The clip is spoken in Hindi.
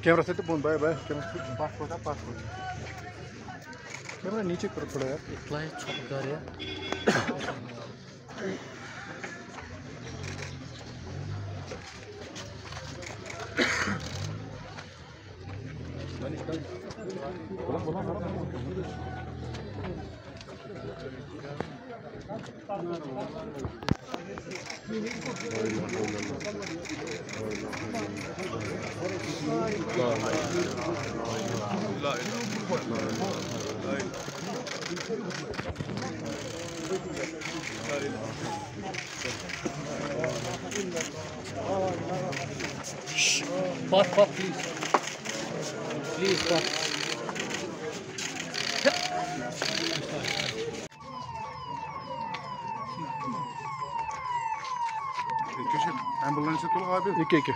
कैमरा से तो बोल bye bye camera passport camera नीचे करो थोड़ा यार इतना ही छोटा कर यार Pop, please. Please, pop. Ambulans itu abi. İki.